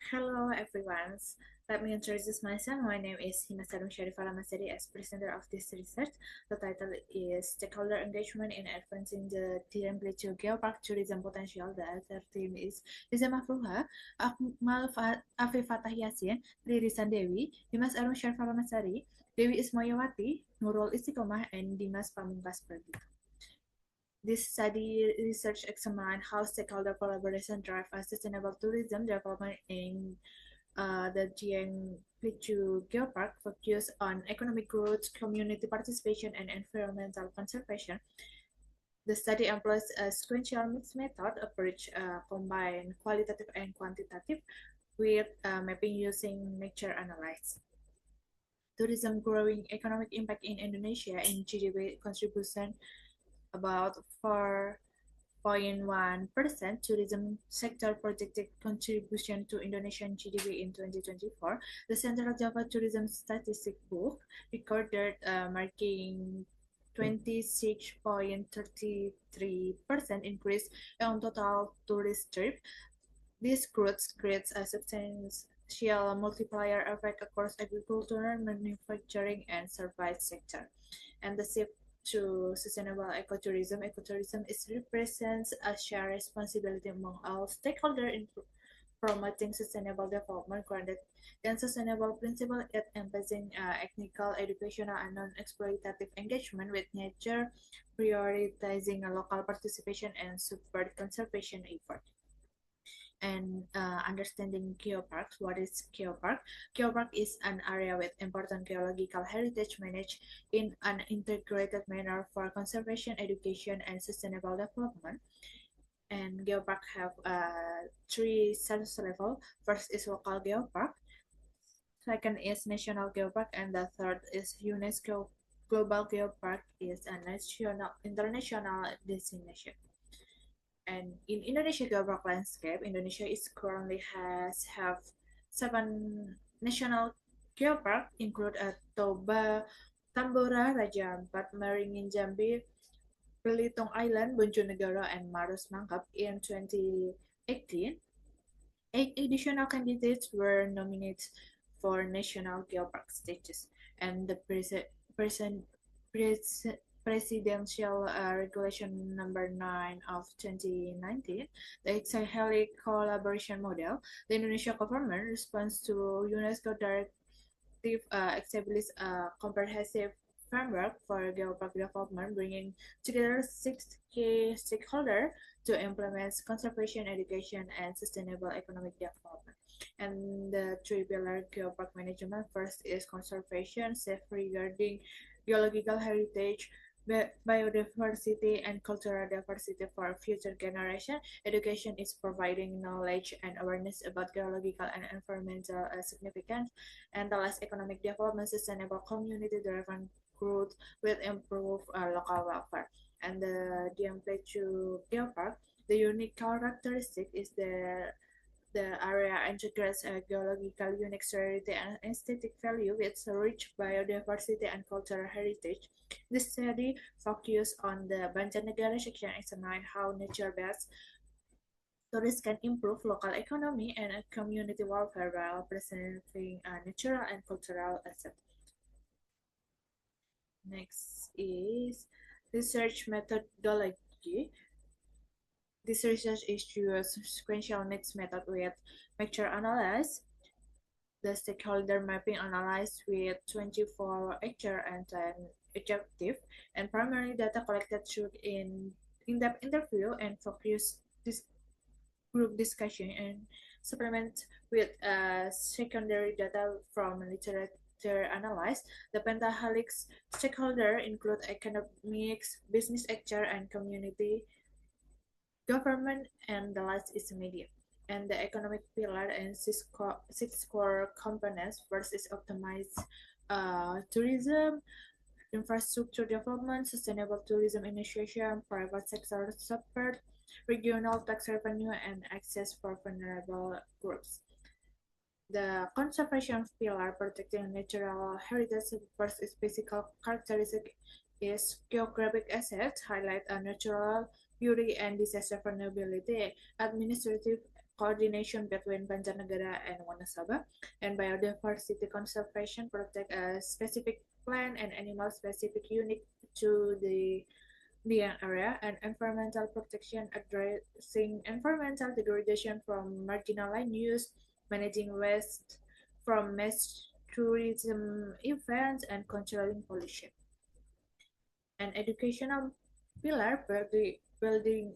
Hello everyone. Let me introduce myself. My name is Hina Sadum Sharifah Lamasedi as presenter of this research. The title is Stakeholder Engagement in Advancing the Tianblechu Geopark Tourism Potential. The other theme is Riza Mafruha, Akmal Afi Fatah Yasin, Riri Sandewi, Dimas Arum Sharifah Lamasari, Dewi Ismayawati, Nurul Istiqomah, and Dimas Pamungkas Perdita. This study research examined how stakeholder collaboration drive a sustainable tourism development in the Jiangsu Geopark, focus on economic growth, community participation, and environmental conservation. The study employs a sequential mixed method approach, combine qualitative and quantitative, with mapping using nature analysis. Tourism growing economic impact in Indonesia in GDP contribution about 4.1%. Tourism sector projected contribution to Indonesian GDP in 2024. The Central Java Tourism Statistics Book recorded marking 26.33% increase on total tourist trip. This growth creates a substantial multiplier effect across agriculture, manufacturing, and service sector. And the shift to sustainable ecotourism. Ecotourism represents a shared responsibility among all stakeholders in promoting sustainable development grounded in sustainable principles, it emphasizing technical, educational, and non-exploitative engagement with nature, prioritizing local participation and support conservation efforts. And understanding geoparks. What is geopark? Geopark is an area with important geological heritage managed in an integrated manner for conservation, education, and sustainable development. And geopark have three status level. First is local geopark, second is national geopark, and the third is UNESCO Global Geopark is a national international destination. And in Indonesia geographic landscape, Indonesia is currently have 7 national geopark, include Toba, Tambora, Raja Ampat, Maringin Jambi, Belitung Island, Bojonegoro, and Maros Mangkap. In 2018, 8 additional candidates were nominated for national geopark status, and the presidential regulation number 9 of 2019, the Exahelic collaboration model. The Indonesian government responds to UNESCO directive established a comprehensive framework for geopark development, bringing together 6 key stakeholders to implement conservation, education, and sustainable economic development. And the three-pillar geopark management. First is conservation, safeguarding biological heritage, biodiversity, and cultural diversity for future generations. Education is providing knowledge and awareness about geological and environmental significance. And the last, economic development, sustainable community-driven growth with improved local welfare. And the Diamplechu Geopark, the unique characteristic is the area integrates a geological unique rarity and aesthetic value with rich biodiversity and cultural heritage. This study focuses on the Banjarnegara section, examine how nature-based tourists can improve local economy and community welfare while preserving natural and cultural assets. Next is research methodology. This research is uses sequential mixed method with mixture analysis, the stakeholder mapping analysis with 24 actor and 10 adjective, and primary data collected through in-depth interview and focus group discussion, and supplement with secondary data from literature analysis. The Pentahelix stakeholder include academics, business actor, and community government, and the last is media. And the economic pillar and six core components. First is optimize tourism, infrastructure development, sustainable tourism initiation, private sector support, regional tax revenue, and access for vulnerable groups. The conservation pillar, protecting natural heritage. First is physical characteristic is geographic assets, highlight a natural beauty and disaster vulnerability. Administrative coordination between Banjarnegara and Wonosobo, and biodiversity conservation protect a specific plant and animal specific unique to the area, and environmental protection addressing environmental degradation from marginal land use, managing waste from mass tourism events, and controlling pollution. An educational pillar building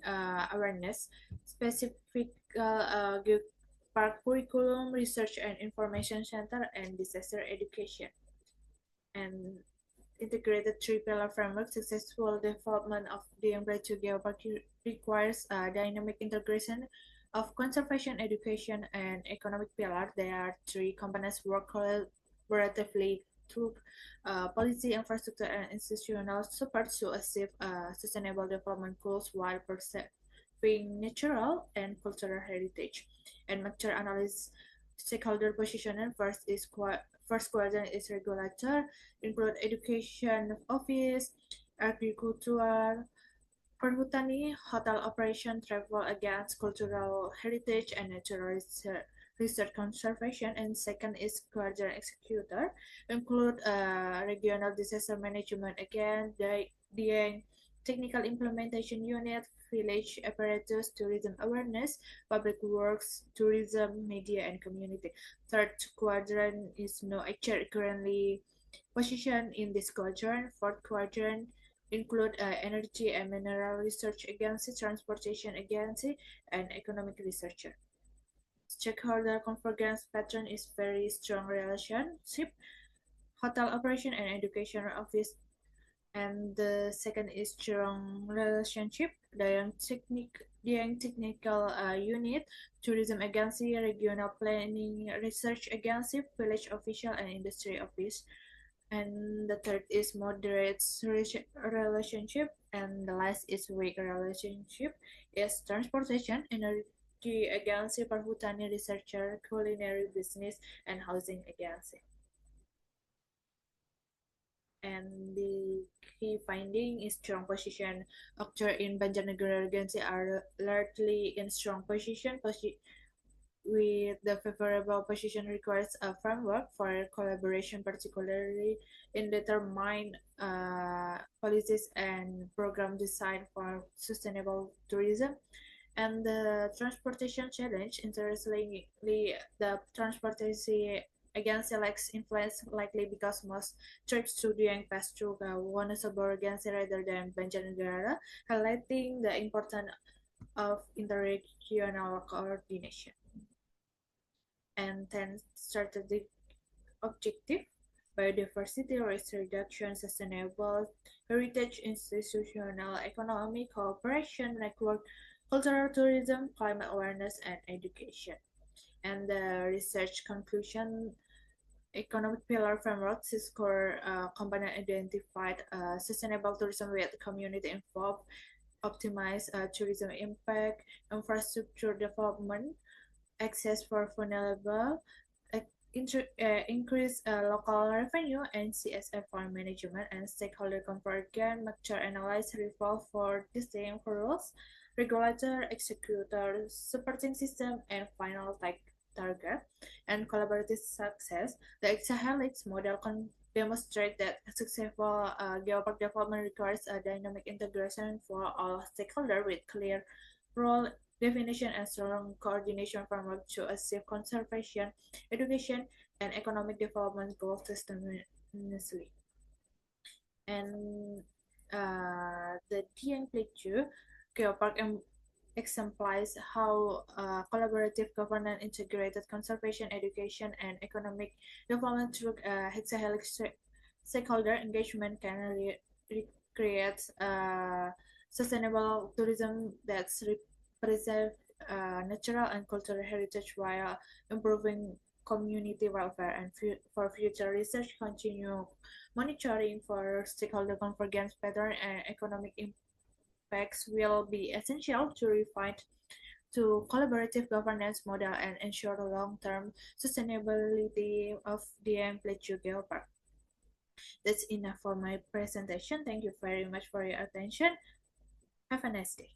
awareness, specific park curriculum, research and information center, and disaster education. And integrated three-pillar framework, successful development of the Plateau Geopark requires dynamic integration of conservation, education, and economic pillar. There are three components work collaboratively through policy, infrastructure, and institutional support to achieve sustainable development goals while preserving natural and cultural heritage. And mature analysis stakeholder positioning first quadrant is regulator, include education office, agriculture, perhutani, hotel operation, travel against cultural heritage and natural research conservation. And second is quadrant executor, include regional disaster management again, the technical implementation unit, village apparatus, tourism awareness, public works, tourism, media, and community. Third quadrant is no actually currently positioned in this quadrant. Fourth quadrant include energy and mineral research agency, transportation agency, and economic researcher. Stakeholder convergence pattern is very strong relationship, hotel operation and education office. And the second is strong relationship, the technical unit, tourism agency, regional planning research agency, village official, and industry office. And the third is moderate relationship, and the last is weak relationship is transportation, energy agency, perhutani researcher, culinary business, and housing agency. And the key finding is strong position. Actors in Banjarnegara Regency are largely in strong position, with the favorable position requires a framework for collaboration, particularly in determine policies and program design for sustainable tourism. And the transportation challenge, interestingly, the transportation agency lacks influence likely because most trips to Dieng pass through Wonosobo agency rather than Banjarnegara, highlighting the importance of interregional coordination. And then strategic objective, biodiversity risk reduction, sustainable heritage, institutional economy, cooperation, network, cultural tourism, climate awareness, and education. And the research conclusion, economic pillar framework, score component identified sustainable tourism with community involved, optimize tourism impact, infrastructure development, access for vulnerable, increase local revenue, and CSF for management, and stakeholder convergence, mature analyze, revolve for distinct rules, regulator, executor, supporting system, and final target, and collaborative success. The Exahelix model can demonstrate that successful geopark development requires a dynamic integration for all stakeholders with clear role definition and strong coordination framework to achieve conservation, education, and economic development goals simultaneously. And the Dieng Plateau Geopark exemplifies how collaborative governance, integrated conservation, education, and economic development through hexahelix stakeholder engagement can create sustainable tourism that preserve natural and cultural heritage while improving community welfare. And for future research, continue monitoring for stakeholder convergence pattern and economic impacts will be essential to refine to collaborative governance model and ensure long-term sustainability of the Plateau Geopark. That's enough for my presentation. Thank you very much for your attention. Have a nice day.